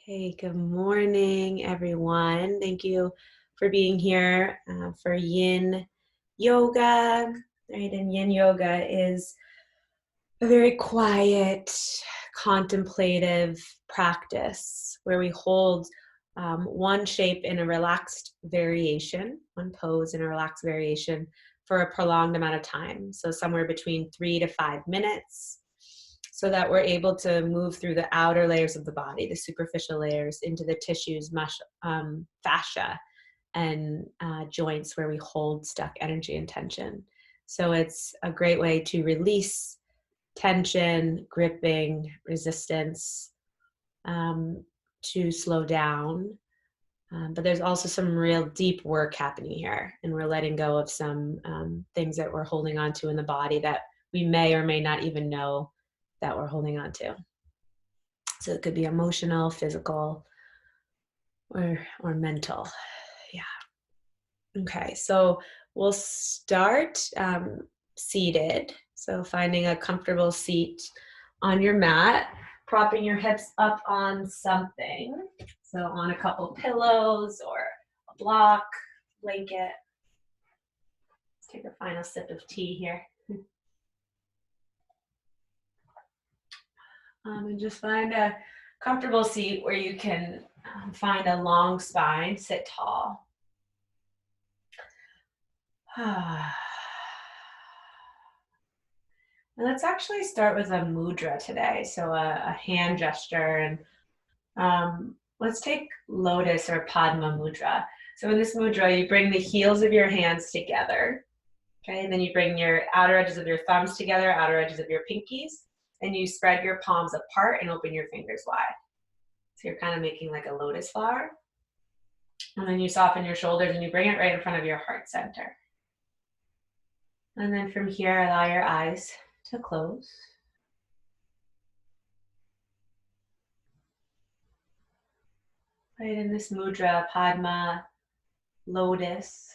Hey, good morning, everyone. Thank you for being here for Yin Yoga. Right, and Yin Yoga is a very quiet, contemplative practice where we hold one shape in a relaxed variation, one pose in a relaxed variation for a prolonged amount of time. So somewhere between 3 to 5 minutes, so that we're able to move through the outer layers of the body, the superficial layers, into the tissues, fascia, and joints where we hold stuck energy and tension. So it's a great way to release tension, gripping, resistance, to slow down. But there's also some real deep work happening here, and we're letting go of some things that we're holding on to in the body that we may or may not even know that we're holding on to. So it could be emotional, physical, or mental. Yeah. Okay, so we'll start seated. So finding a comfortable seat on your mat, propping your hips up on something. So on a couple pillows or a block, blanket. Let's take a final sip of tea here. And just find a comfortable seat where you can find a long spine, sit tall. And let's actually start with a mudra today, so a hand gesture, and let's take Lotus or Padma Mudra. So in this mudra, you bring the heels of your hands together, okay, and then you bring your outer edges of your thumbs together, outer edges of your pinkies, and you spread your palms apart and open your fingers wide. So you're kind of making like a lotus flower. And then you soften your shoulders and you bring it right in front of your heart center. And then from here, allow your eyes to close. Right, in this mudra, Padma, Lotus,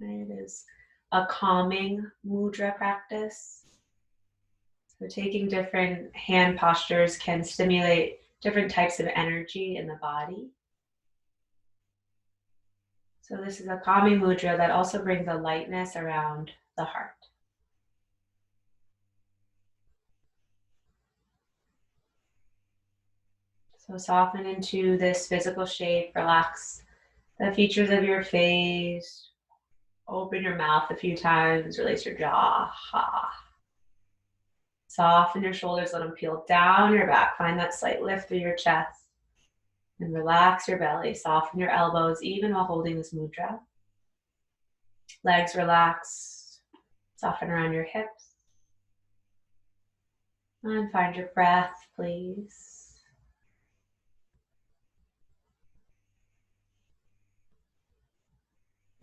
right, it is a calming mudra practice. So taking different hand postures can stimulate different types of energy in the body. So this is a calming mudra that also brings a lightness around the heart. So soften into this physical shape, relax the features of your face, open your mouth a few times, release your jaw. Ha. Soften your shoulders, let them peel down your back. Find that slight lift through your chest. And relax your belly. Soften your elbows, even while holding this mudra. Legs relax. Soften around your hips. And find your breath, please.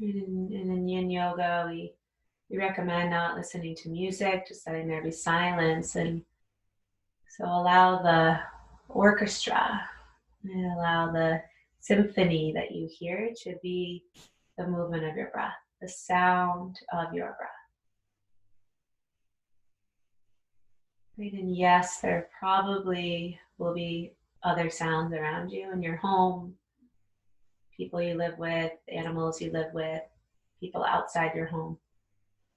And in Yin Yoga, we recommend not listening to music, just letting there be silence. And so allow the orchestra and allow the symphony that you hear to be the movement of your breath, the sound of your breath. Right, and yes, there probably will be other sounds around you in your home, people you live with, animals you live with, people outside your home.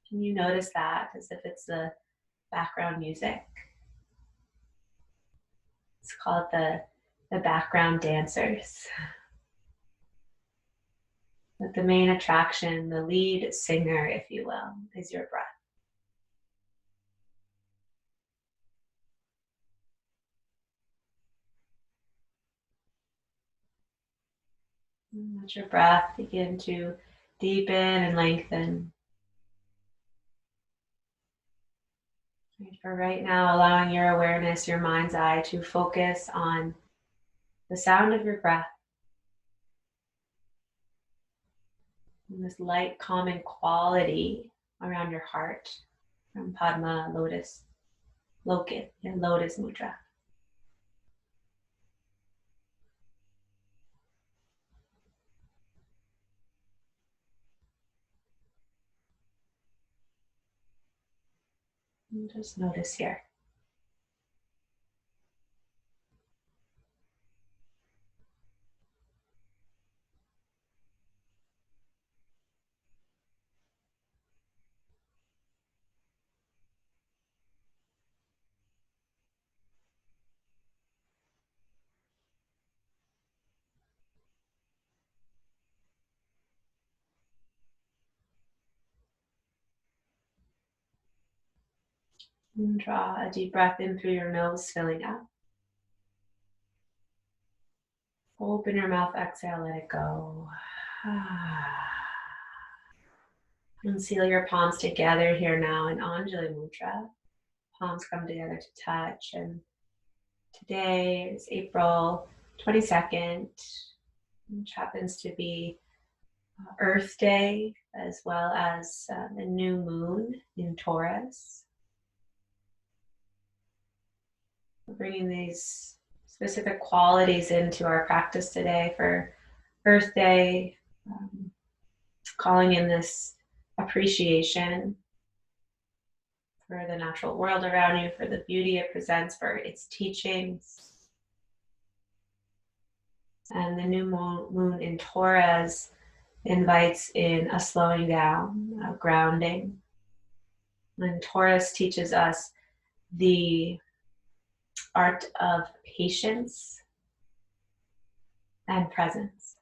Can you notice that as if it's the background music? It's called the background dancers. But the main attraction, the lead singer, if you will, is your breath. And let your breath begin to deepen and lengthen. And for right now, allowing your awareness, your mind's eye, to focus on the sound of your breath. And this light, calming quality around your heart from Padma, Lotus, Lotus Mudra. And just notice here. And draw a deep breath in through your nose, filling up. Open your mouth, exhale, let it go. And seal your palms together here now in Anjali Mudra. Palms come together to touch. And today is April 22nd, which happens to be Earth Day, as well as the new moon in Taurus. We're bringing these specific qualities into our practice today for Earth Day, calling in this appreciation for the natural world around you, for the beauty it presents, for its teachings. And the new moon in Taurus invites in a slowing down, a grounding. And Taurus teaches us the art of patience and presence.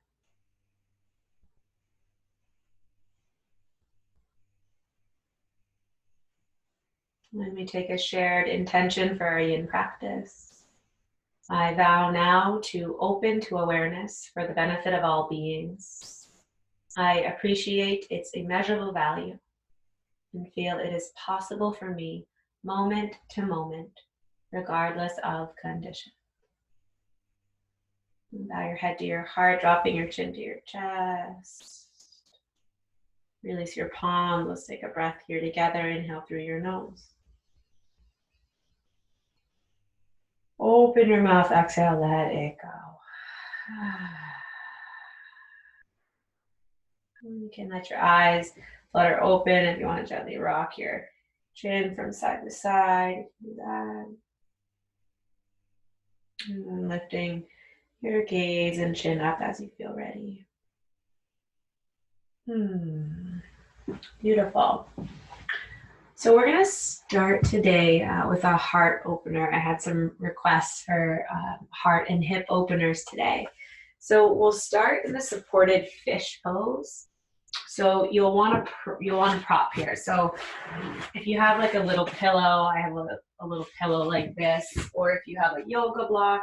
When we take a shared intention for our yin practice, I vow now to open to awareness for the benefit of all beings. I appreciate its immeasurable value and feel it is possible for me moment to moment, regardless of condition. Bow your head to your heart, dropping your chin to your chest. Release your palms. Let's take a breath here together. Inhale through your nose. Open your mouth, exhale, let it go. You can let your eyes flutter open if you want to gently rock your chin from side to side. Do that. And then lifting your gaze and chin up as you feel ready. Beautiful. So we're going to start today with a heart opener. I had some requests for heart and hip openers today. So we'll start in the supported fish pose. So you'll want to prop here. So if you have like a little pillow, I have a little pillow like this, or if you have a yoga block,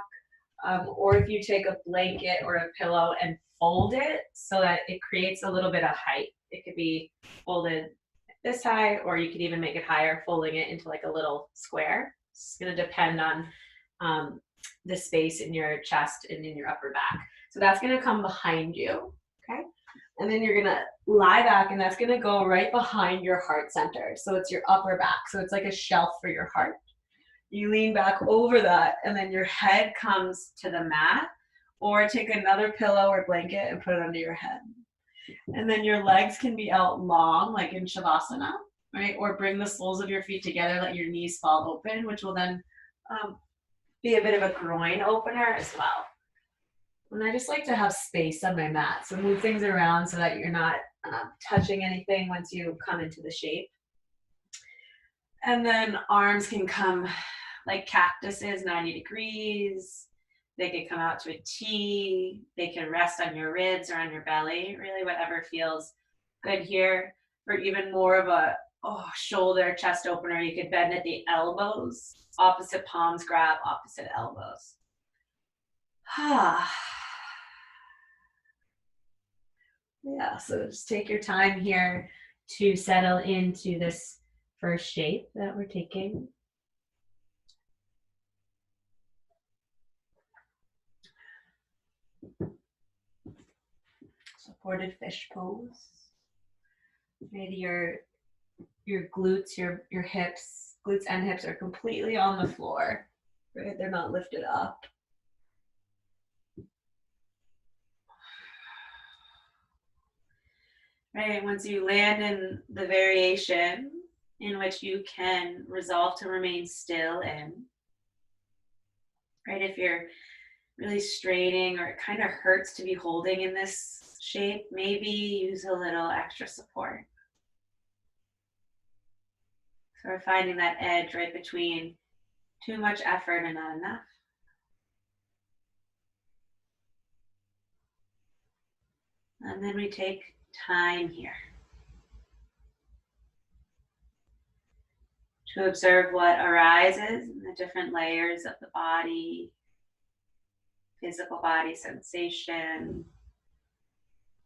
or if you take a blanket or a pillow and fold it so that it creates a little bit of height. It could be folded this high, or you could even make it higher, folding it into like a little square. It's going to depend on the space in your chest and in your upper back. So that's going to come behind you, okay? And then you're going to lie back, and that's going to go right behind your heart center. So it's your upper back. So it's like a shelf for your heart. You lean back over that, and then your head comes to the mat, or take another pillow or blanket and put it under your head. And then your legs can be out long, like in Shavasana, right? Or bring the soles of your feet together, let your knees fall open, which will then be a bit of a groin opener as well. And I just like to have space on my mat. So move things around so that you're not touching anything once you come into the shape. And then arms can come like cactuses, 90 degrees. They can come out to a T. They can rest on your ribs or on your belly. Really whatever feels good here. For even more of a shoulder, chest opener, you could bend at the elbows. Opposite palms grab opposite elbows. Yeah, so just take your time here to settle into this first shape that we're taking. Supported fish pose. Maybe your glutes, your hips, glutes and hips are completely on the floor, right? They're not lifted up. Right, once you land in the variation in which you can resolve to remain still in, right? If you're really straining or it kind of hurts to be holding in this shape, maybe use a little extra support. So we're finding that edge right between too much effort and not enough. And then we take time here to observe what arises in the different layers of the body, physical body sensation,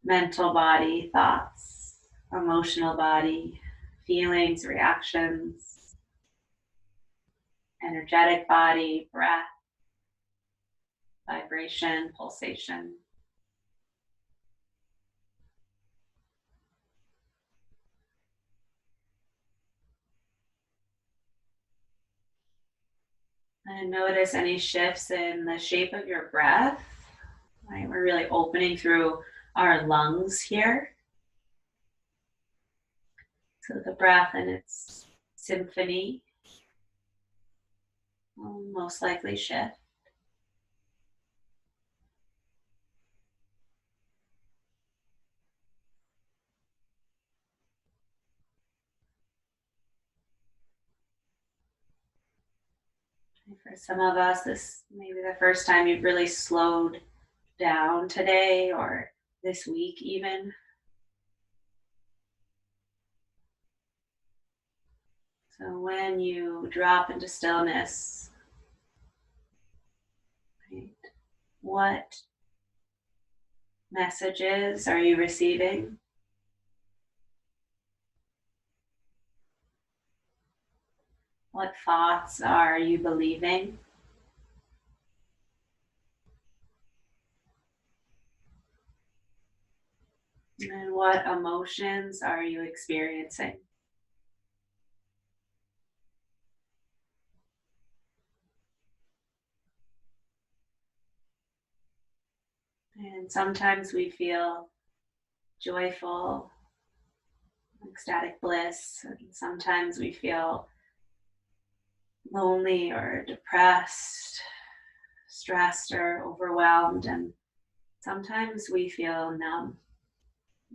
mental body thoughts, emotional body feelings, reactions, energetic body, breath, vibration, pulsation. And notice any shifts in the shape of your breath. Right? We're really opening through our lungs here. So the breath and its symphony will most likely shift. For some of us, this may be the first time you've really slowed down today or this week even. So when you drop into stillness, right, what messages are you receiving? What thoughts are you believing? And what emotions are you experiencing? And sometimes we feel joyful, ecstatic bliss, and sometimes we feel lonely or depressed, stressed or overwhelmed, and sometimes we feel numb.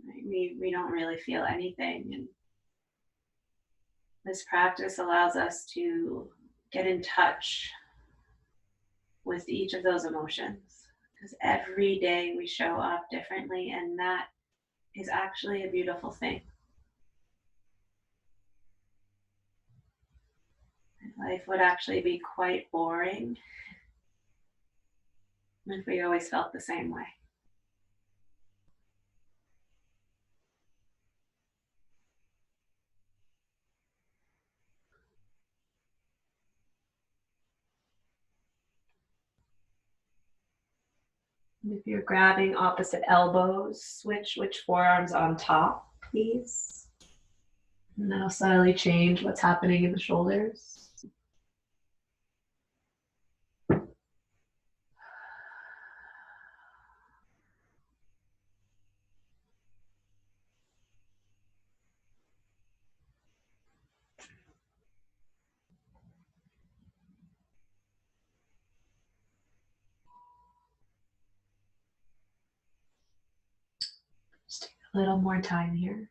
Right? We don't really feel anything. And this practice allows us to get in touch with each of those emotions, because every day we show up differently, and that is actually a beautiful thing. Life would actually be quite boring if we always felt the same way. If you're grabbing opposite elbows, switch which forearm's on top, please. And that'll slowly change what's happening in the shoulders. Just take a little more time here.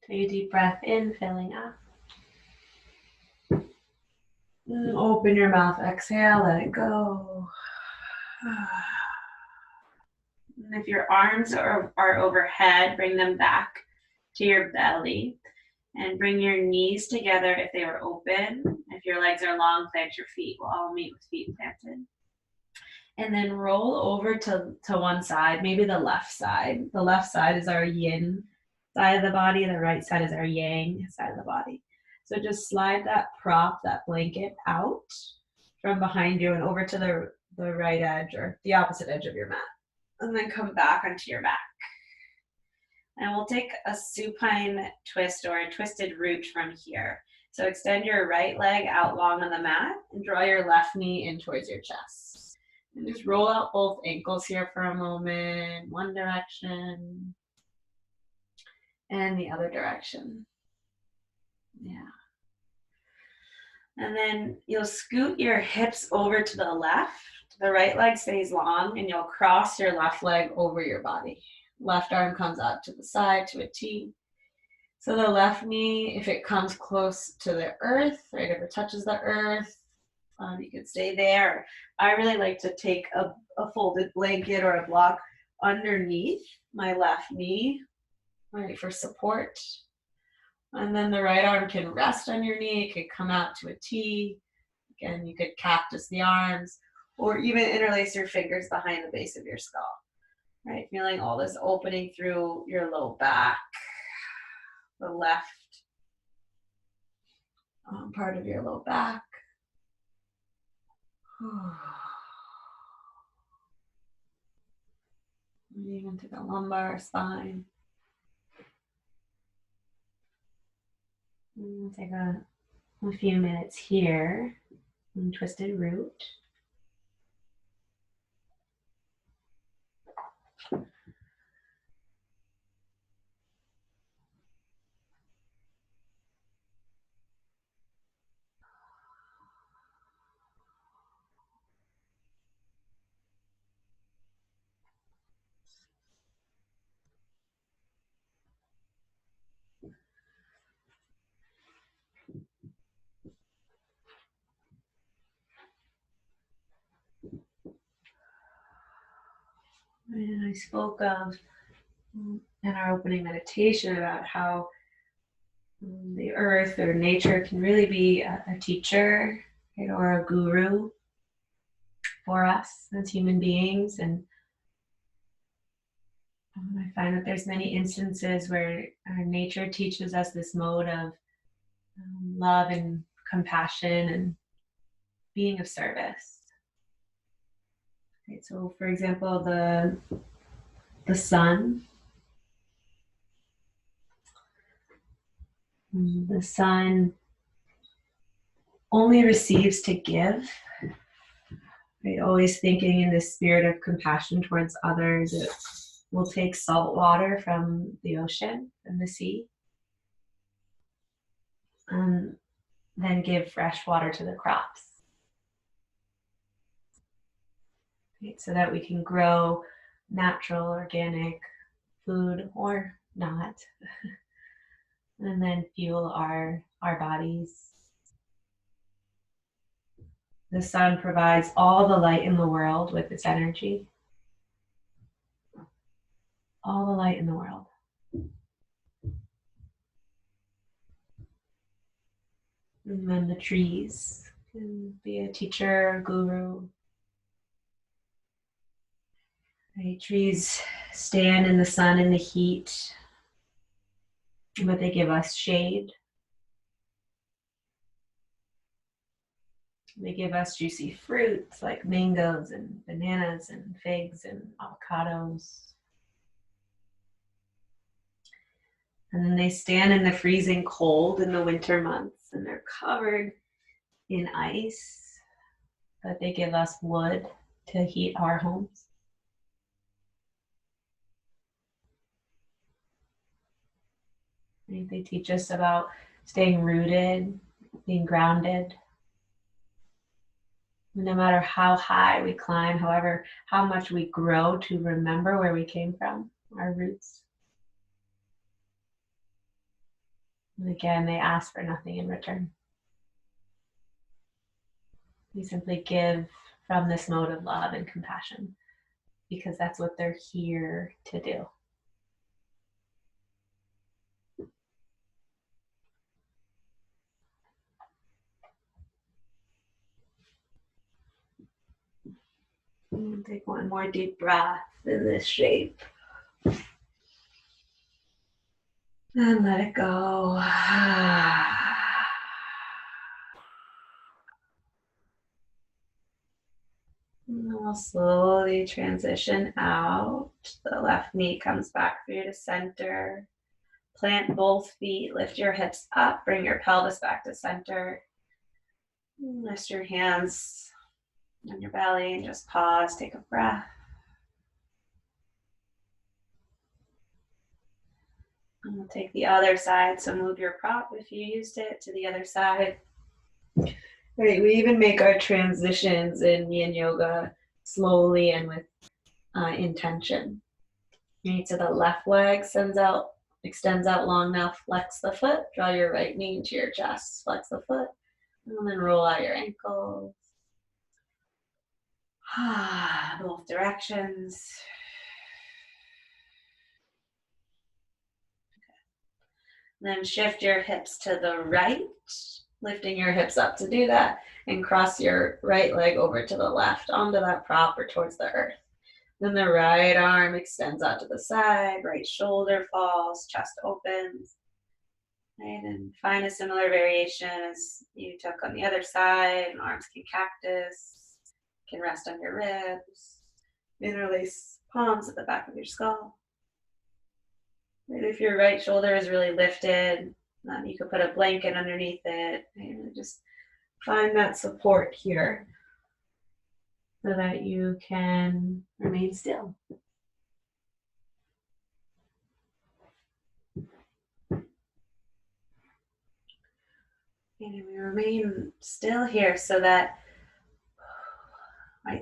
Take a deep breath in, filling up. Open your mouth, exhale, let it go. And if your arms are overhead, bring them back to your belly and bring your knees together if they were open. If your legs are long, plant your feet. We'll all meet with feet planted. And then roll over to one side, maybe the left side. The left side is our yin side of the body. The right side is our yang side of the body. So just slide that prop, that blanket out from behind you and over to the right edge or the opposite edge of your mat. And then come back onto your back. And we'll take a supine twist or a twisted root from here. So extend your right leg out long on the mat and draw your left knee in towards your chest. And just roll out both ankles here for a moment, one direction and the other direction. Yeah. And then you'll scoot your hips over to the left. The right leg stays long, and you'll cross your left leg over your body. Left arm comes out to the side to a T. So the left knee, if it comes close to the earth, right, if it touches the earth, you could stay there. I really like to take a folded blanket or a block underneath my left knee, right, for support. And then the right arm can rest on your knee. It could come out to a T. Again, you could cactus the arms or even interlace your fingers behind the base of your skull, right? Feeling all this opening through your low back, the left part of your low back. Even to the lumbar spine. We'll take a few minutes here in twisted root. And I spoke of in our opening meditation about how the earth or nature can really be a teacher, right, or a guru for us as human beings. And I find that there's many instances where nature teaches us this mode of love and compassion and being of service. Right, so for example, the sun. The sun only receives to give, right? Always thinking in this spirit of compassion towards others. It will take salt water from the ocean and the sea, and then give fresh water to the crops, right? So that we can grow natural, organic food or not, and then fuel our bodies. The sun provides all the light in the world with its energy. All the light in the world. And then the trees can be a teacher, guru. Right? Trees stand in the sun and the heat, but they give us shade. They give us juicy fruits like mangoes and bananas and figs and avocados. And then they stand in the freezing cold in the winter months, and they're covered in ice, but they give us wood to heat our homes. They teach us about staying rooted, being grounded. No matter how high we climb, however, how much we grow, to remember where we came from, our roots. And again, they ask for nothing in return. We simply give from this mode of love and compassion because that's what they're here to do. Take one more deep breath in this shape. And let it go. And we'll slowly transition out. The left knee comes back through to center. Plant both feet, lift your hips up, bring your pelvis back to center. Lift your hands on your belly and just pause, take a breath. And we'll take the other side. So move your prop if you used it to the other side. Right, we even make our transitions in yin yoga slowly and with intention. Right, so the left leg extends out long enough, flex the foot, draw your right knee into your chest, flex the foot, and then roll out your ankles. Both directions. Then shift your hips to the right, lifting your hips up to do that, and cross your right leg over to the left onto that prop or towards the earth. Then the right arm extends out to the side, right shoulder falls, chest opens. Right, and find a similar variation as you took on the other side. Arms can cactus, can rest on your ribs. Interlace palms at the back of your skull. Right, if your right shoulder is really lifted, you could put a blanket underneath it. And just find that support here so that you can remain still. And we remain still here so that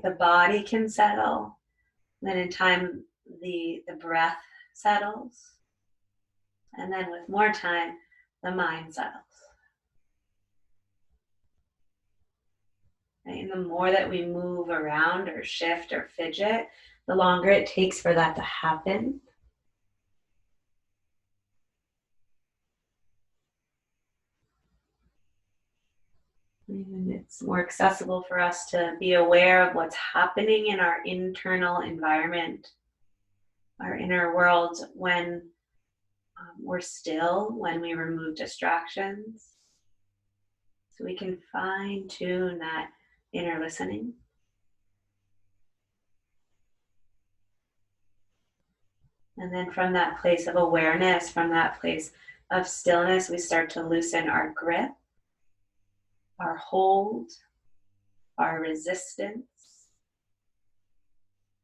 the body can settle. Then in time, the breath settles. And then with more time, the mind settles. Right? And the more that we move around or shift or fidget, the longer it takes for that to happen. And it's more accessible for us to be aware of what's happening in our internal environment, our inner world, when we're still, when we remove distractions. So we can fine tune that inner listening. And then from that place of awareness, from that place of stillness, we start to loosen our grip, our hold, our resistance.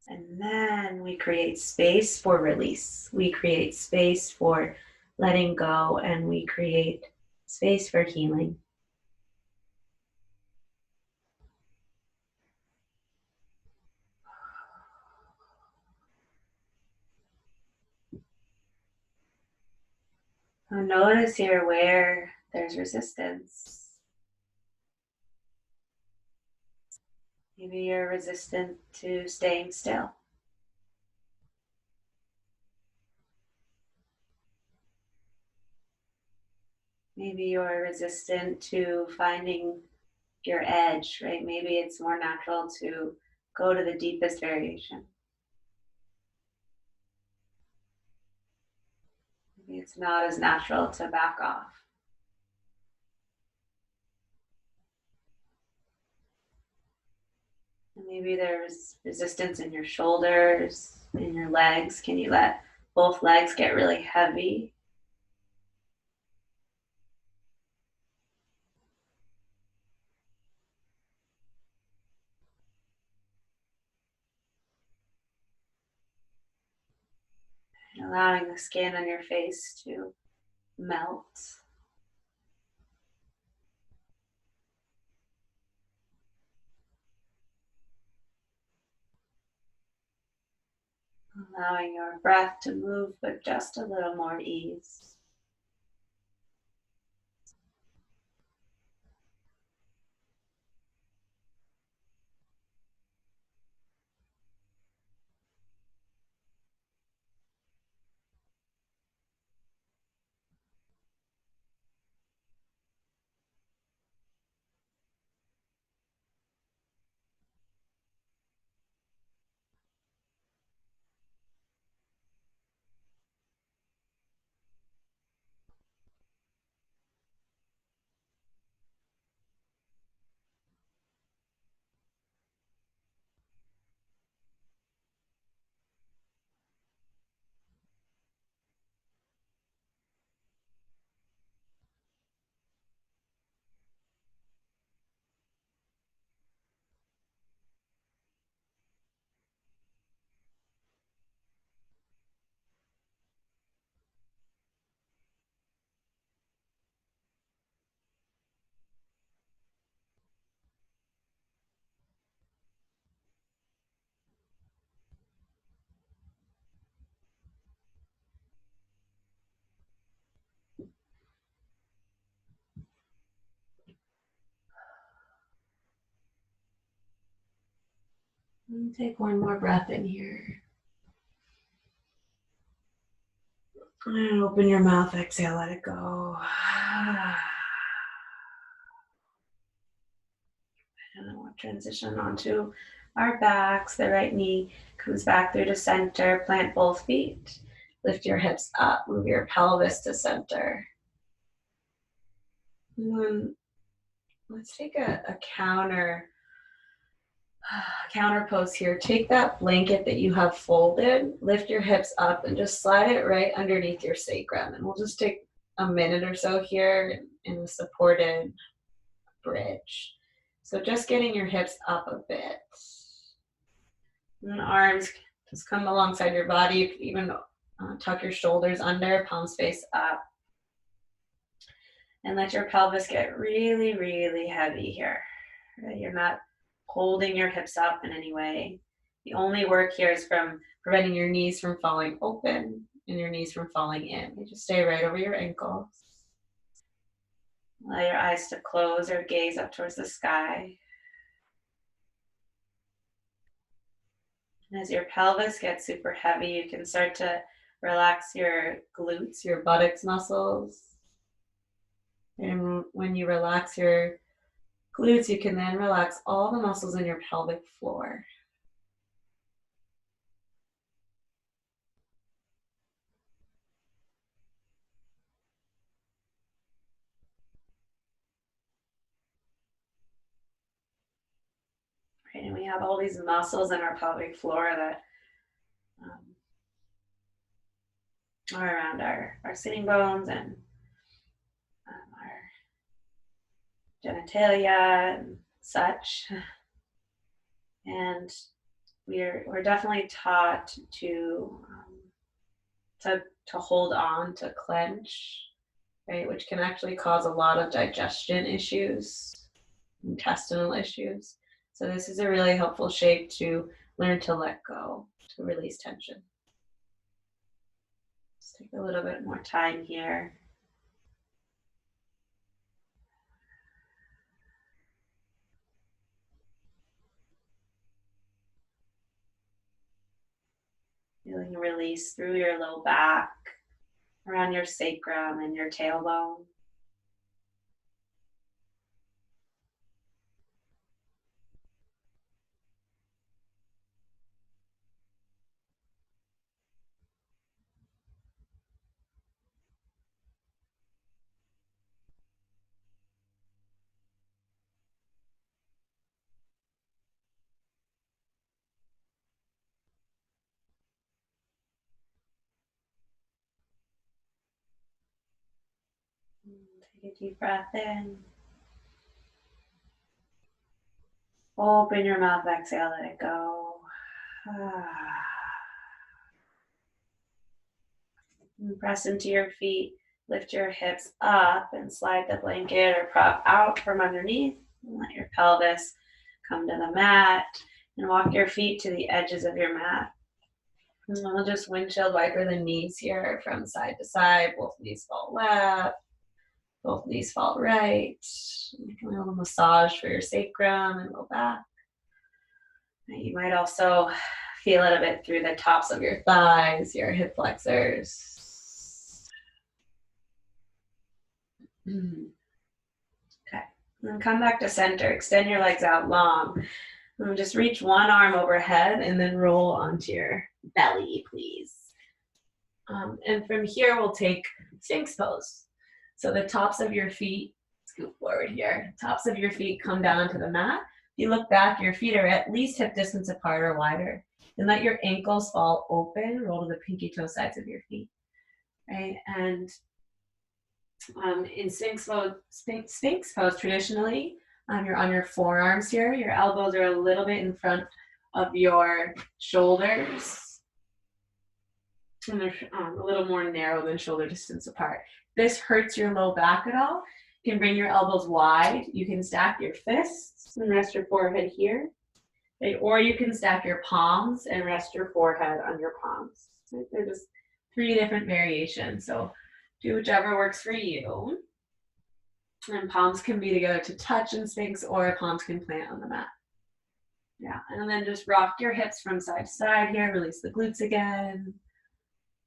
And then we create space for release. We create space for letting go, and we create space for healing. So notice here where there's resistance. Maybe you're resistant to staying still. Maybe you're resistant to finding your edge, right? Maybe it's more natural to go to the deepest variation. Maybe it's not as natural to back off. And maybe there's resistance in your shoulders, in your legs. Can you let both legs get really heavy? And allowing the skin on your face to melt. Allowing your breath to move with just a little more ease. Take one more breath in here. And open your mouth, exhale, let it go. And then we'll transition onto our backs. The right knee comes back through to center. Plant both feet. Lift your hips up. Move your pelvis to center. And then let's take a counter pose here. Take that blanket that you have folded, lift your hips up, and just slide it right underneath your sacrum. And we'll just take a minute or so here in the supported bridge. So just getting your hips up a bit. And arms just come alongside your body. You can even tuck your shoulders under, palms face up. And let your pelvis get really, really heavy here. You're not holding your hips up in any way. The only work here is from preventing your knees from falling open and your knees from falling in. You just stay right over your ankles. Allow your eyes to close or gaze up towards the sky. And as your pelvis gets super heavy, you can start to relax your glutes, your buttocks muscles. And when you relax your glutes, you can then relax all the muscles in your pelvic floor. Right, and we have all these muscles in our pelvic floor that are around our sitting bones and our genitalia and such. And we're definitely taught to hold on, to clench, right, which can actually cause a lot of digestion issues, intestinal issues. So this is a really helpful shape to learn to let go, to release tension. Let's take a little bit more time here. Feeling a release through your low back, around your sacrum and your tailbone. Take a deep breath in. Open your mouth, exhale, let it go. And press into your feet, lift your hips up and slide the blanket or prop out from underneath. And let your pelvis come to the mat and walk your feet to the edges of your mat. And we'll just windshield wiper the knees here from side to side. Both knees fall left, both knees fall right. A little massage for your sacrum and low back. You might also feel it a bit through the tops of your thighs, your hip flexors. Okay, and come back to center. Extend your legs out long. And just reach one arm overhead and then roll onto your belly, please. And from here, we'll take Sphinx pose. So the tops of your feet, scoot forward here. Tops of your feet come down to the mat. If you look back, your feet are at least hip distance apart or wider. And let your ankles fall open, roll to the pinky toe sides of your feet. Right? And in Sphinx pose, traditionally, you're on your forearms here. Your elbows are a little bit in front of your shoulders. And they're a little more narrow than shoulder distance apart. This hurts your low back at all. You can bring your elbows wide. You can stack your fists and rest your forehead here. Okay? Or you can stack your palms and rest your forehead on your palms. Right? They're just 3 different variations. So do whichever works for you. And palms can be together to touch in Sphinx, or palms can plant on the mat. Yeah, and then just rock your hips from side to side here. Release the glutes again.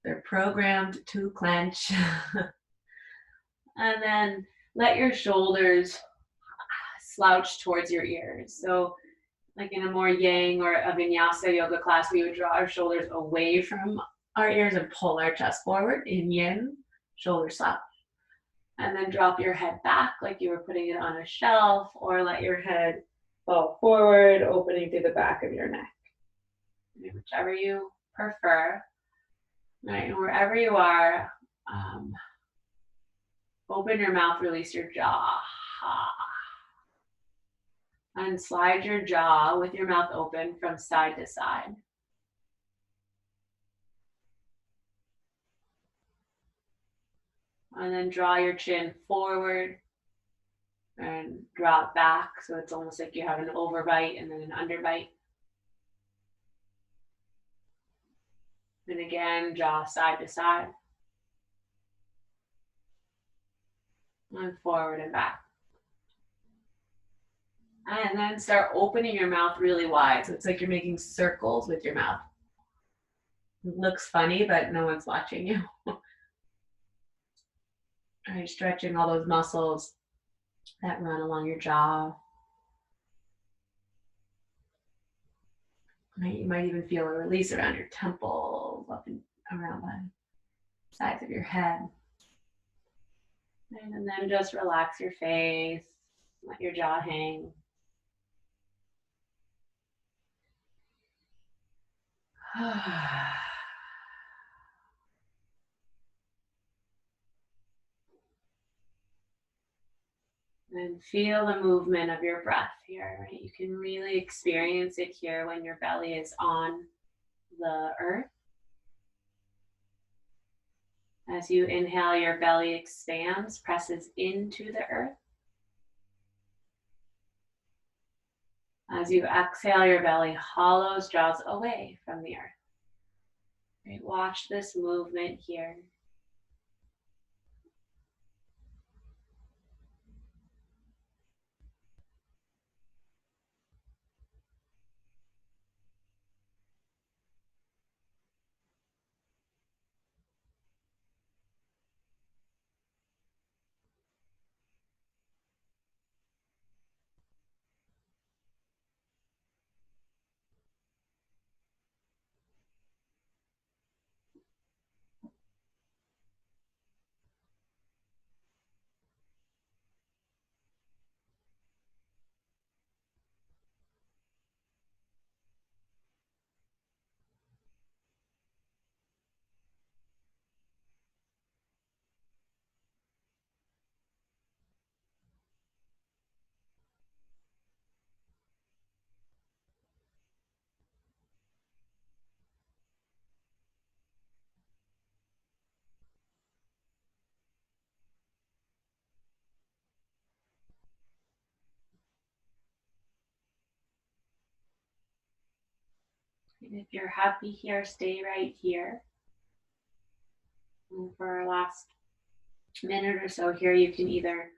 They're programmed to clench. And then let your shoulders slouch towards your ears. So like in a more yang or a vinyasa yoga class, we would draw our shoulders away from our ears and pull our chest forward in yin, shoulder slouch. And then drop your head back like you were putting it on a shelf, or let your head fall forward, opening through the back of your neck. Whichever you prefer. Right, and wherever you are, open your mouth, release your jaw. And slide your jaw with your mouth open from side to side. And then draw your chin forward and drop back. So it's almost like you have an overbite and then an underbite. And again, jaw side to side. And forward and back. And then start opening your mouth really wide. So it's like you're making circles with your mouth. It looks funny, but no one's watching you. All right, stretching all those muscles that run along your jaw. Right, you might even feel a release around your temples, up and around the sides of your head. And then just relax your face, let your jaw hang. And feel the movement of your breath here, right? You can really experience it here when your belly is on the earth. As you inhale, your belly expands, presses into the earth. As you exhale, your belly hollows, draws away from the earth. Right? Watch this movement here. And if you're happy here, stay right here. And for our last minute or so here, you can either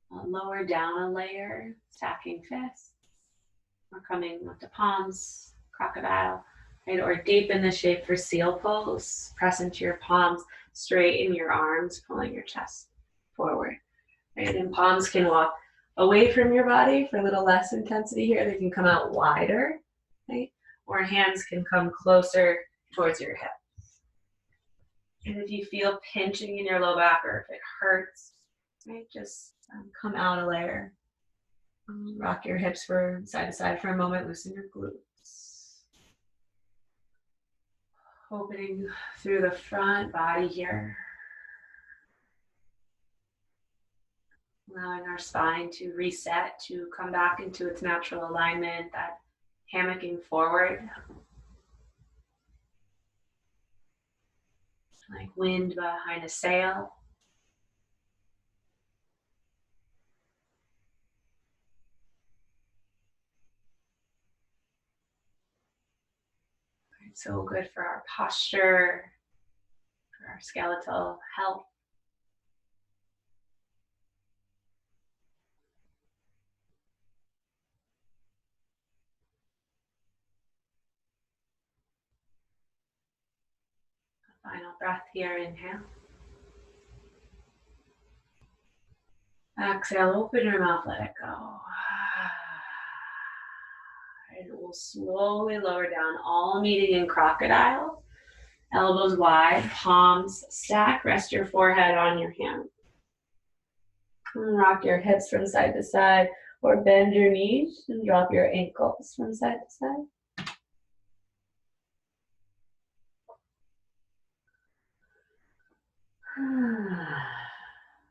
lower down a layer, stacking fists, or coming up to palms, crocodile, right? Or deepen the shape for seal pose. Press into your palms, straighten your arms, pulling your chest forward. Right? And palms can walk away from your body for a little less intensity here. They can come out wider, right? Or hands can come closer towards your hips. And if you feel pinching in your low back or if it hurts, right, just come out a layer. Rock your hips for side to side for a moment, loosen your glutes. Opening through the front body here. Allowing our spine to reset, to come back into its natural alignment, that hammocking forward. Like wind behind a sail. It's so good for our posture, for our skeletal health. Final breath here, inhale. Exhale, open your mouth, let it go. And we'll slowly lower down, all meeting in crocodile. Elbows wide, palms stack, rest your forehead on your hand. And rock your hips from side to side, or bend your knees and drop your ankles from side to side.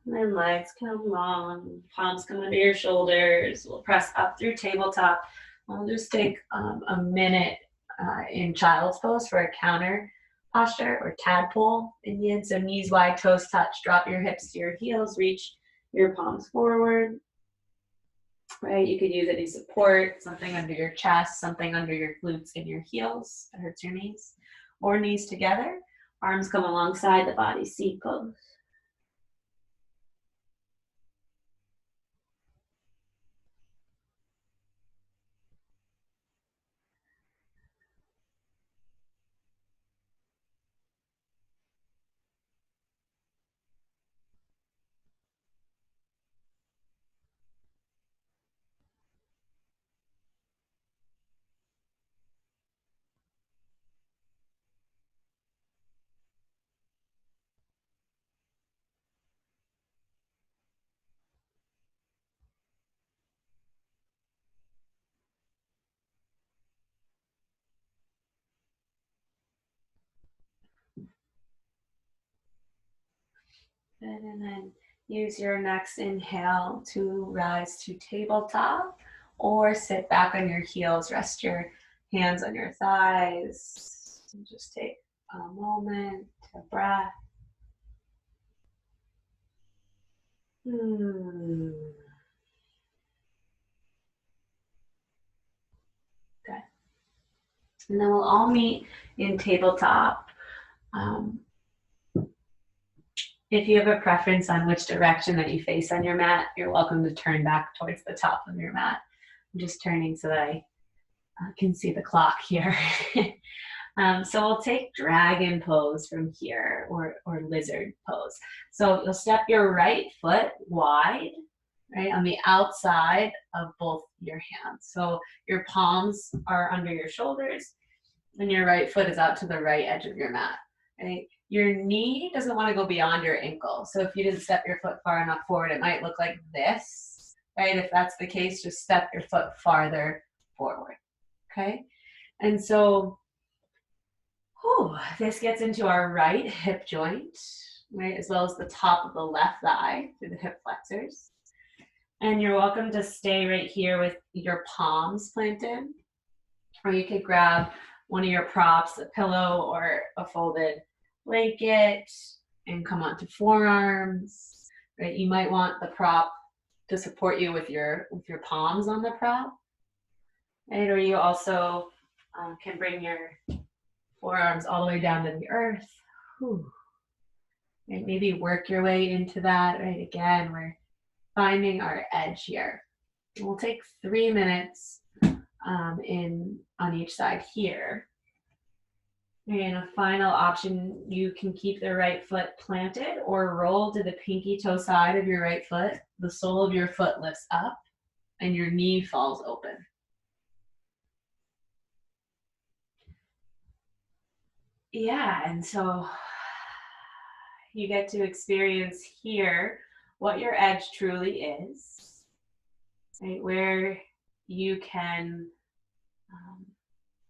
And legs come long, palms come under your shoulders. We'll press up through tabletop. We'll just take a minute in child's pose for a counter posture or tadpole in yin. So knees wide, toes touch. Drop your hips to your heels. Reach your palms forward. Right, you could use any support, something under your chest, something under your glutes and your heels that hurts your knees, or knees together. Arms come alongside the body, seat pose. And then use your next inhale to rise to tabletop or sit back on your heels. Rest your hands on your thighs. And just take a moment, a breath. Good. And then we'll all meet in tabletop. If you have a preference on which direction that you face on your mat, you're welcome to turn back towards the top of your mat. I'm just turning so that I can see the clock here. So we'll take dragon pose from here, or lizard pose. So you'll step your right foot wide, right, on the outside of both your hands. So your palms are under your shoulders, and your right foot is out to the right edge of your mat, right? Your knee doesn't want to go beyond your ankle. So if you didn't step your foot far enough forward, it might look like this, right? If that's the case, just step your foot farther forward, okay? And so, this gets into our right hip joint, right? As well as the top of the left thigh through the hip flexors. And you're welcome to stay right here with your palms planted, or you could grab one of your props, a pillow or a folded blanket, and come onto forearms, right? You might want the prop to support you with your palms on the prop, right? Or you also can bring your forearms all the way down to the earth. Right? Maybe work your way into that, right? Again, we're finding our edge here. We'll take 3 minutes on each side here. And a final option, you can keep the right foot planted or roll to the pinky toe side of your right foot. The sole of your foot lifts up and your knee falls open. Yeah, and so you get to experience here what your edge truly is, right? Where you can,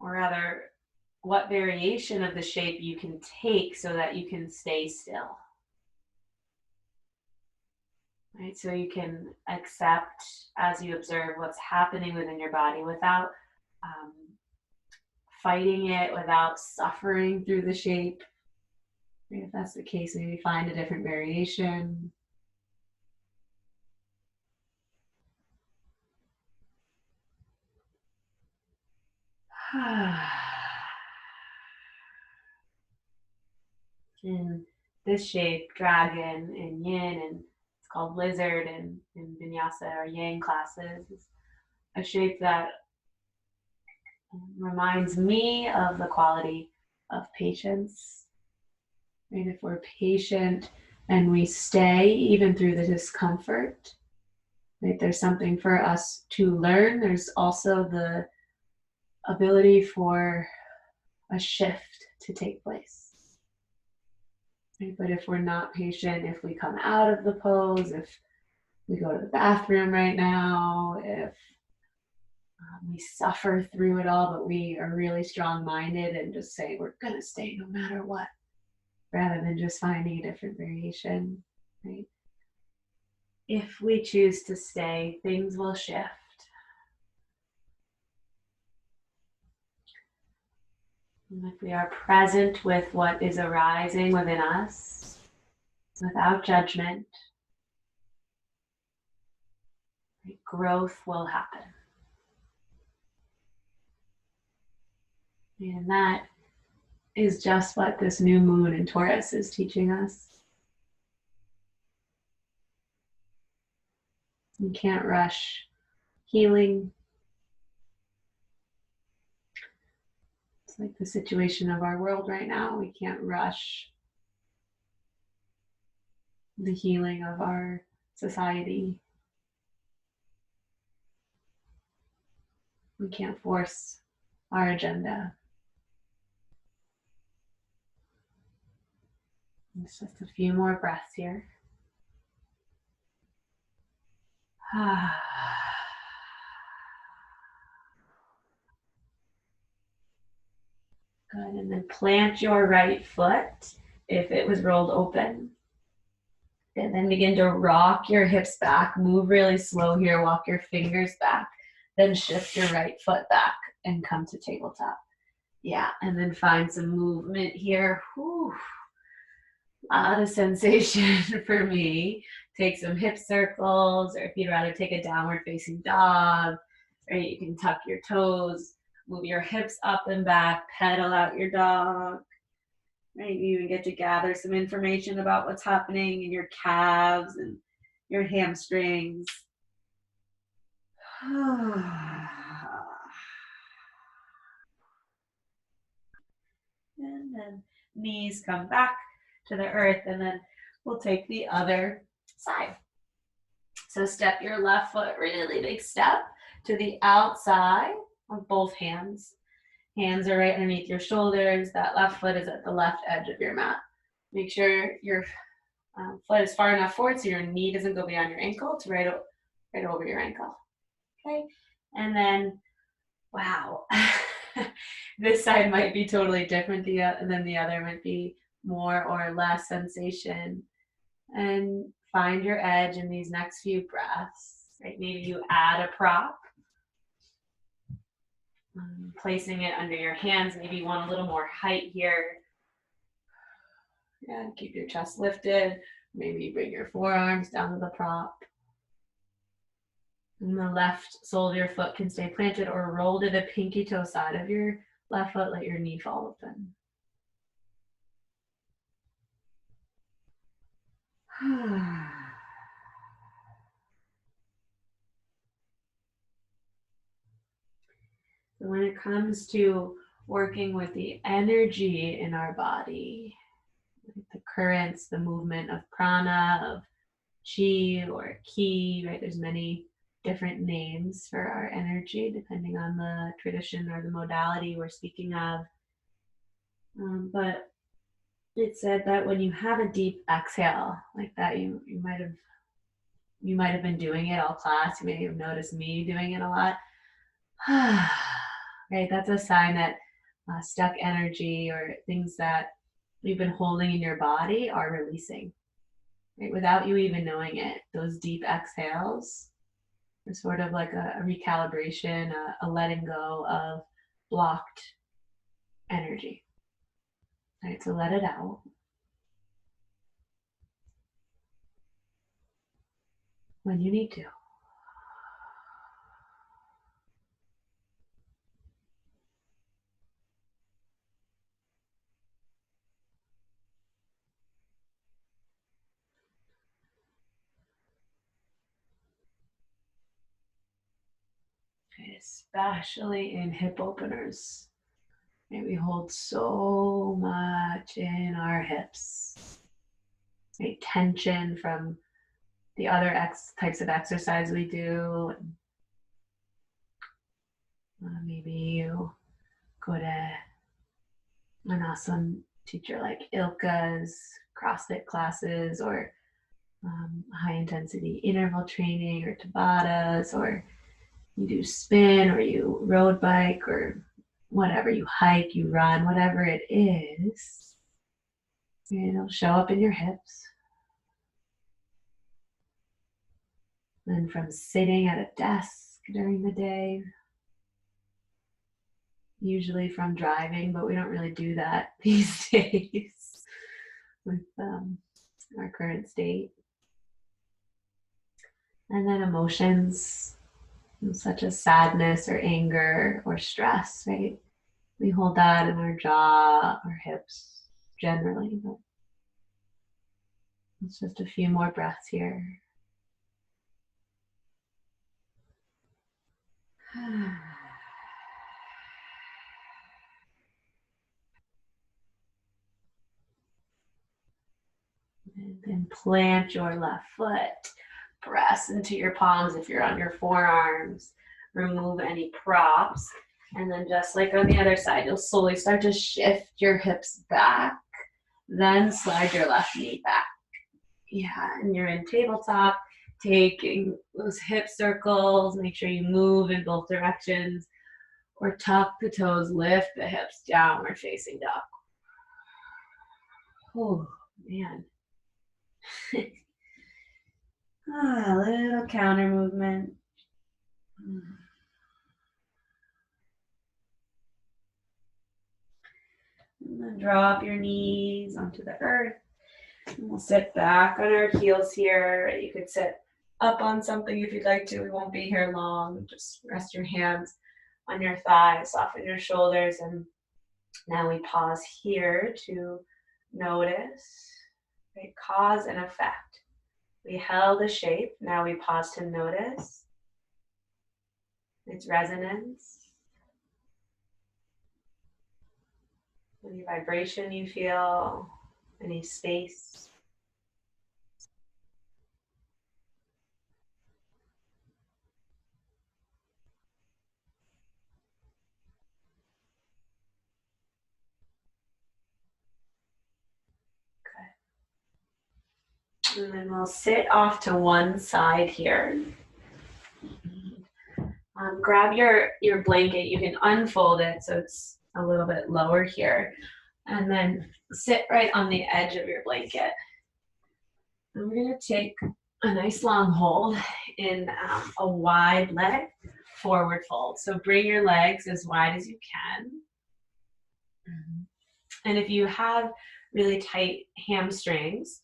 or rather, what variation of the shape you can take so that you can stay still. Right? So you can accept as you observe what's happening within your body without fighting it, without suffering through the shape. Right? If that's the case, maybe find a different variation. In this shape, dragon in yin, and it's called lizard in vinyasa or yang classes. It's a shape that reminds me of the quality of patience, Right? If we're patient and we stay even through the discomfort, right? There's something for us to learn. There's also the ability for a shift to take place. Right? But if we're not patient, if we come out of the pose, if we go to the bathroom right now, if we suffer through it all, but we are really strong-minded and just say we're gonna stay no matter what, rather than just finding a different variation, right? If we choose to stay, things will shift. And if we are present with what is arising within us, without judgment, growth will happen. And that is just what this new moon in Taurus is teaching us. You can't rush healing. It's like the situation of our world right now. We can't rush the healing of our society. We can't force our agenda. It's just a few more breaths here. Good, and then plant your right foot if it was rolled open. And then begin to rock your hips back. Move really slow here. Walk your fingers back. Then shift your right foot back and come to tabletop. Yeah, and then find some movement here. Whew. A lot of sensation for me. Take some hip circles, or if you'd rather take a downward facing dog, right? You can tuck your toes, move your hips up and back, pedal out your dog. Right? You even get to gather some information about what's happening in your calves and your hamstrings. And then knees come back to the earth, and then we'll take the other side. So step your left foot, really big step, to the outside of both hands. Hands are right underneath your shoulders. That left foot is at the left edge of your mat. Make sure your foot is far enough forward so your knee doesn't go beyond your ankle to right over your ankle. Okay, and then, wow, this side might be totally different than the other, might be more or less sensation. And find your edge in these next few breaths. Right? Maybe you add a prop, placing it under your hands. Maybe you want a little more height here. Yeah, keep your chest lifted. Maybe you bring your forearms down to the prop. And the left sole of your foot can stay planted or roll to the pinky toe side of your left foot. Let your knee fall open. So when it comes to working with the energy in our body, the currents, the movement of prana, of chi or ki, right? There's many different names for our energy depending on the tradition or the modality we're speaking of. But it said that when you have a deep exhale like that, you might have been doing it all class. You may have noticed me doing it a lot. Right, that's a sign that stuck energy or things that you've been holding in your body are releasing. Right, without you even knowing it, those deep exhales are sort of like a recalibration, a letting go of blocked energy. Right, so let it out. When you need to. Okay, especially in hip openers. Right? We hold so much in our hips. Right? Tension from the other types of exercise we do. Maybe you go to an awesome teacher like Ilka's CrossFit classes, or high intensity interval training, or Tabatas, or you do spin, or you road bike, or whatever, you hike, you run, whatever it is, it'll show up in your hips. And from sitting at a desk during the day, usually from driving, but we don't really do that these days with our current state. And then emotions, such as sadness or anger or stress, right? We hold that in our jaw, our hips generally, but it's just a few more breaths here. And then plant your left foot. Press into your palms if you're on your forearms. Remove any props. And then just like on the other side, you'll slowly start to shift your hips back. Then slide your left knee back. Yeah, and you're in tabletop, taking those hip circles. Make sure you move in both directions. Or tuck the toes, lift the hips, downward facing dog. Oh, man. A little counter movement. And then drop your knees onto the earth. And we'll sit back on our heels here. You could sit up on something if you'd like to. We won't be here long. Just rest your hands on your thighs, soften your shoulders, and now we pause here to notice, right? Cause and effect. We held a shape, now we pause to notice its resonance, any vibration you feel, any space. Good. And then we'll sit off to one side here. Grab your blanket. You can unfold it so it's a little bit lower here. And then sit right on the edge of your blanket. And we're going to take a nice long hold in a wide leg forward fold. So bring your legs as wide as you can. And if you have really tight hamstrings,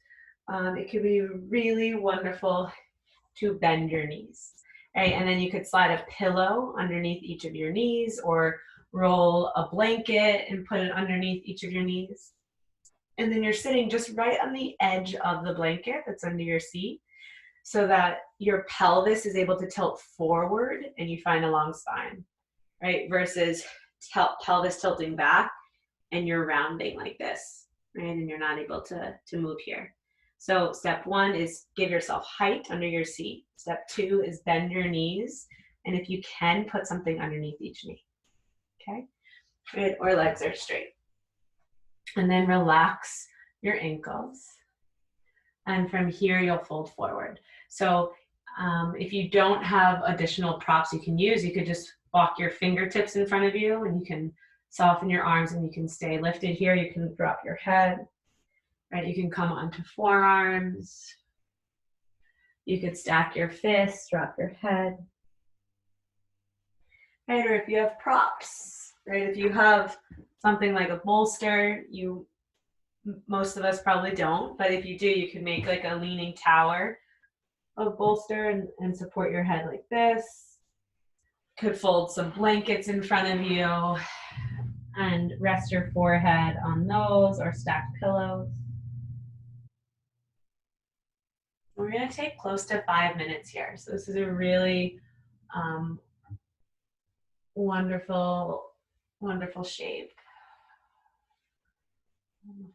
it could be really wonderful to bend your knees. Right? And then you could slide a pillow underneath each of your knees, or roll a blanket and put it underneath each of your knees. And then you're sitting just right on the edge of the blanket that's under your seat, so that your pelvis is able to tilt forward and you find a long spine, right? Versus pelvis tilting back and you're rounding like this, right? And you're not able to move here. So step one is give yourself height under your seat. Step two is bend your knees. And if you can, put something underneath each knee, okay? Right? Or legs are straight. And then relax your ankles. And from here, you'll fold forward. So if you don't have additional props you can use, you could just walk your fingertips in front of you, and you can soften your arms, and you can stay lifted here. You can drop your head, right? You can come onto forearms. You could stack your fists, drop your head. Right? Or if you have props, right? If you have something like a bolster, most of us probably don't, but if you do, you can make like a leaning tower of bolster and support your head like this. Could fold some blankets in front of you and rest your forehead on those, or stack pillows. We're going to take close to 5 minutes here. So this is a really wonderful, wonderful shape.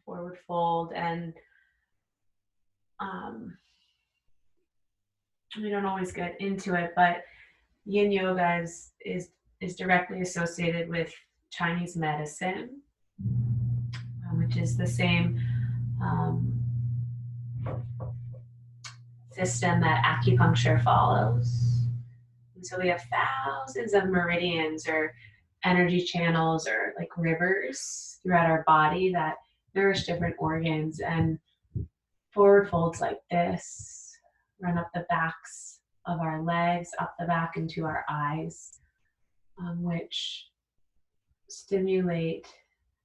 Forward fold, and we don't always get into it, but Yin Yoga is directly associated with Chinese medicine, which is the same um, system that acupuncture follows. And so we have thousands of meridians or energy channels or like rivers throughout our body that nourish different organs. And forward folds like this run up the backs of our legs, up the back into our eyes, which stimulate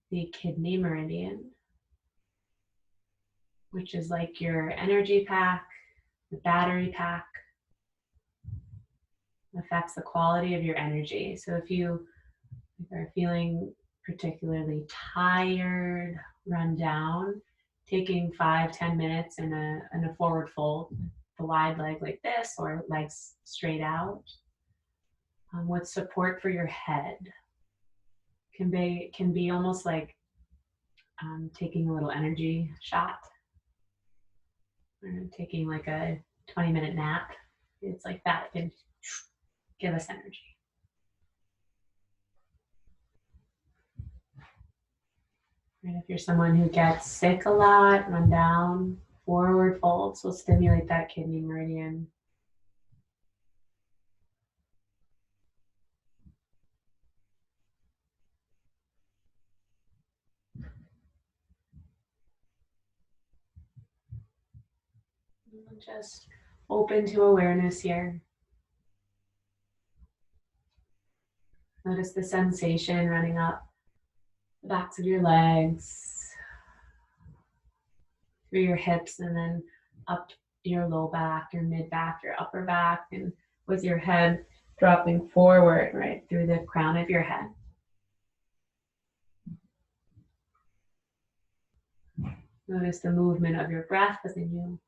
the kidney meridian, which is like your energy pack, the battery pack, affects the quality of your energy. So if you are feeling particularly tired, run down, taking 5-10 minutes in a forward fold, the wide leg like this, or legs straight out, with support for your head, can be almost like taking a little energy shot, or taking like a 20-minute nap. It's like that. It can give us energy. And if you're someone who gets sick a lot, run down, forward folds will stimulate that kidney meridian. And just open to awareness here. Notice the sensation running up the backs of your legs, through your hips, and then up your low back, your mid back, your upper back, and with your head dropping forward right through the crown of your head. Notice the movement of your breath within you.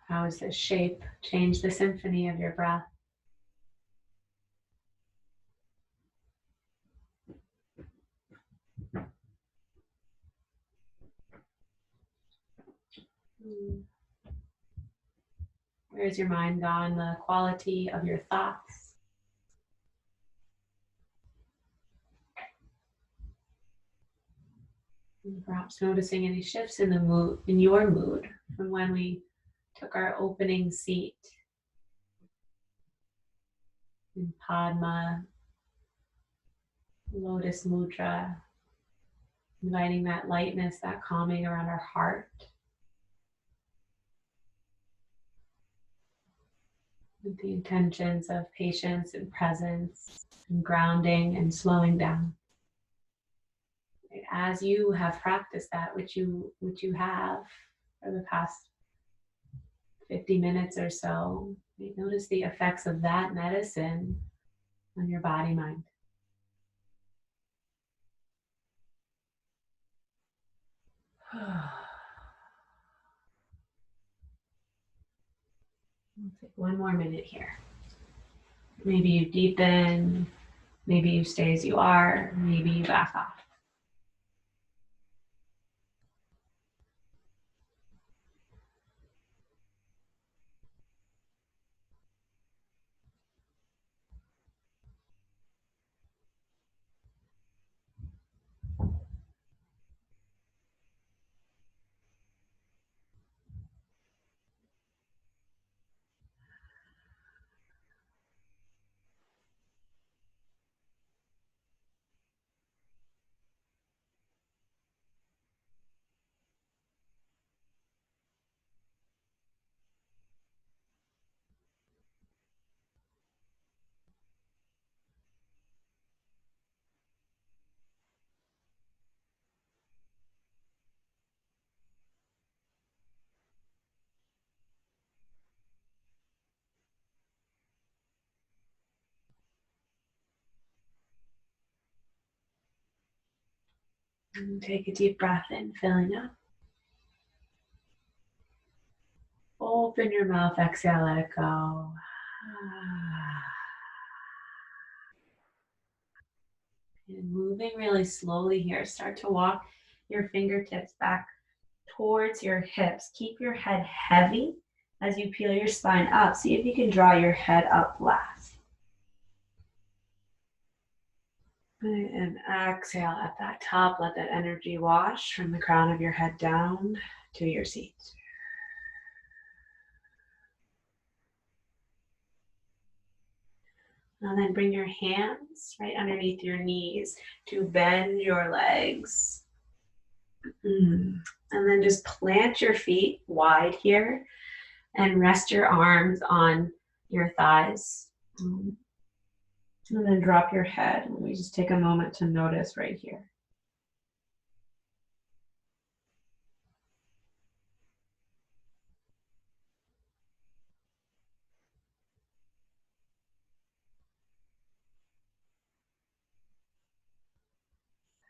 How does this shape change the symphony of your breath? Where's your mind gone? The quality of your thoughts. And perhaps noticing any shifts in the mood, in your mood, from when we took our opening seat in Padma, Lotus Mudra, inviting that lightness, that calming around our heart. With the intentions of patience and presence and grounding and slowing down. As you have practiced that, which you have for the past 50 minutes or so, notice the effects of that medicine on your body, mind. We'll take one more minute here. Maybe you deepen, maybe you stay as you are, maybe you back off. And take a deep breath in, filling up. Open your mouth, exhale, let it go. And moving really slowly here, start to walk your fingertips back towards your hips. Keep your head heavy as you peel your spine up. See if you can draw your head up last. And exhale at that top. Let that energy wash from the crown of your head down to your seat. And then bring your hands right underneath your knees to bend your legs. And then just plant your feet wide here and rest your arms on your thighs. And then drop your head. And we just take a moment to notice right here.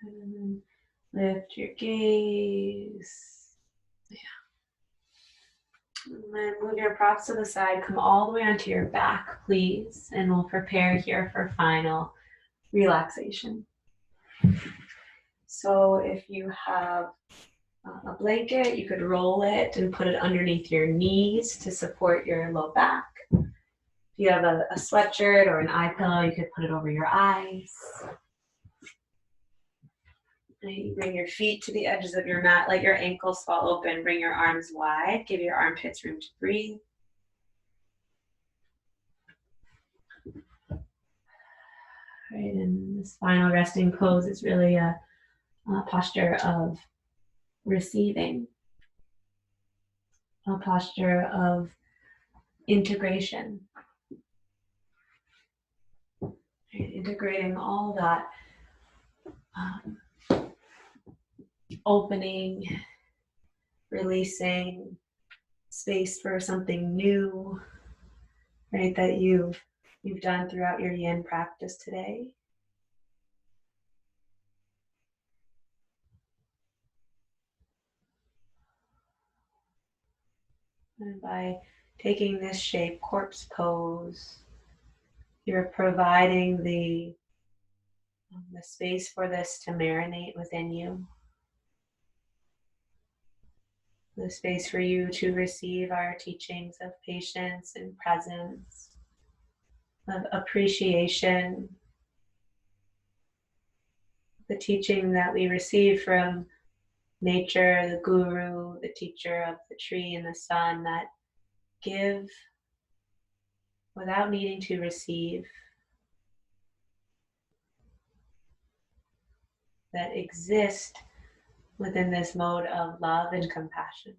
And then lift your gaze. And then move your props to the side. Come all the way onto your back, please. And we'll prepare here for final relaxation. So if you have a blanket, you could roll it and put it underneath your knees to support your low back. If you have a sweatshirt or an eye pillow, you could put it over your eyes. And you bring your feet to the edges of your mat, let your ankles fall open, bring your arms wide, give your armpits room to breathe. Right, and this final resting pose is really a posture of receiving, a posture of integration. Right, integrating all that opening, releasing, space for something new, right, that you've done throughout your yin practice today. And by taking this shape, corpse pose, you're providing the space for this to marinate within you. The space for you to receive our teachings of patience and presence, of appreciation, the teaching that we receive from nature, the guru, the teacher of the tree and the sun, that give without needing to receive, that exist within this mode of love and compassion.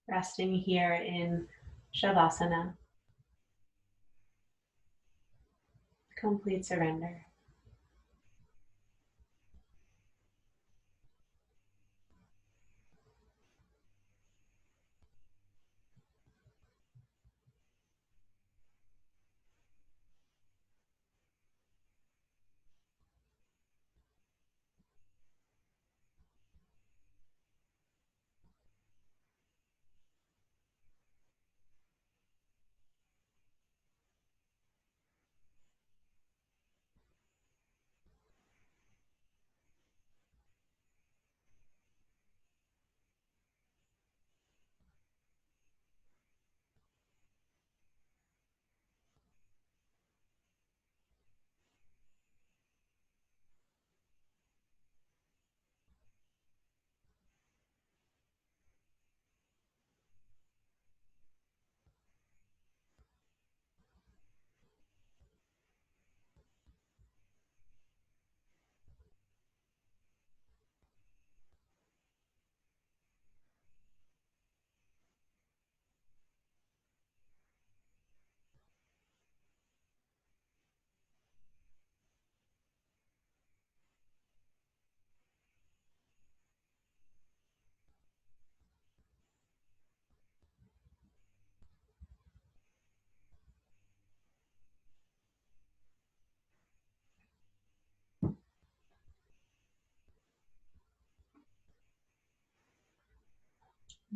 Resting here in Shavasana, complete surrender.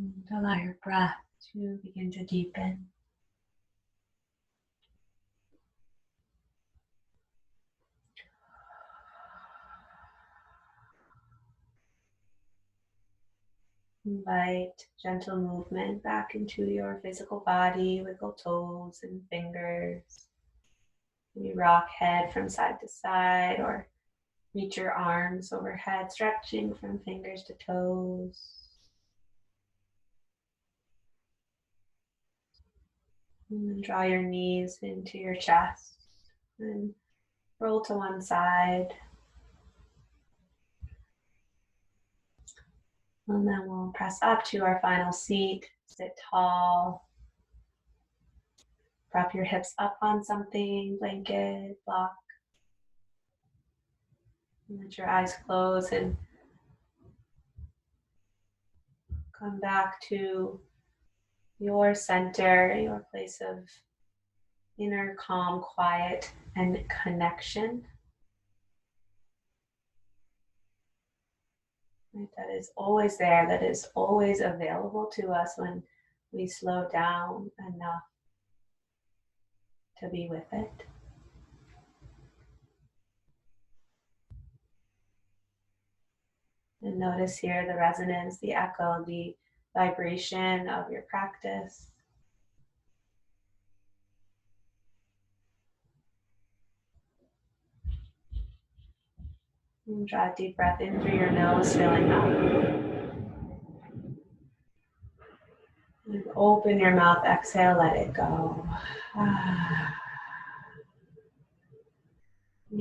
And allow your breath to begin to deepen. Invite gentle movement back into your physical body. Wiggle toes and fingers. Maybe rock head from side to side or reach your arms overhead, stretching from fingers to toes. And then draw your knees into your chest and roll to one side. And then we'll press up to our final seat. Sit tall. Prop your hips up on something, blanket, block. And let your eyes close and come back to your center, your place of inner calm, quiet, and connection. Right? That is always there, that is always available to us when we slow down enough to be with it. And notice here the resonance, the echo, the vibration of your practice. And draw a deep breath in through your nose, filling up. And open your mouth, exhale, let it go. And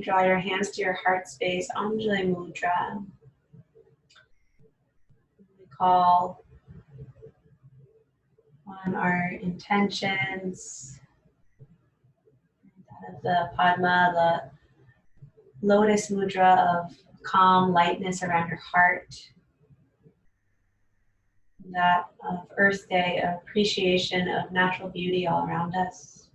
draw your hands to your heart space, Anjali Mudra. We call on our intentions, that of the Padma, the Lotus Mudra of calm lightness around your heart, that of Earth Day, of appreciation of natural beauty all around us,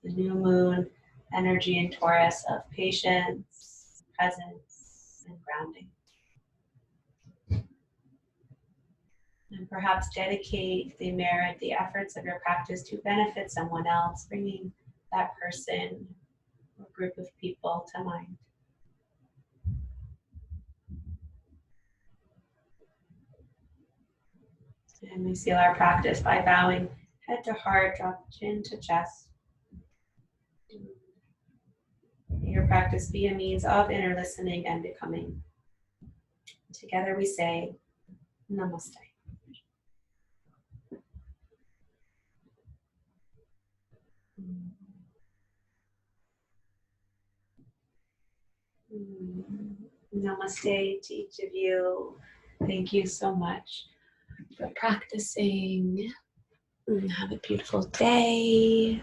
the new moon energy in Taurus of patience, presence, and grounding. And perhaps dedicate the merit, the efforts of your practice to benefit someone else, bringing that person or group of people to mind. And we seal our practice by bowing head to heart, drop chin to chest. May your practice be a means of inner listening and becoming. Together we say, Namaste. Namaste to each of you. Thank you so much for practicing. Have a beautiful day.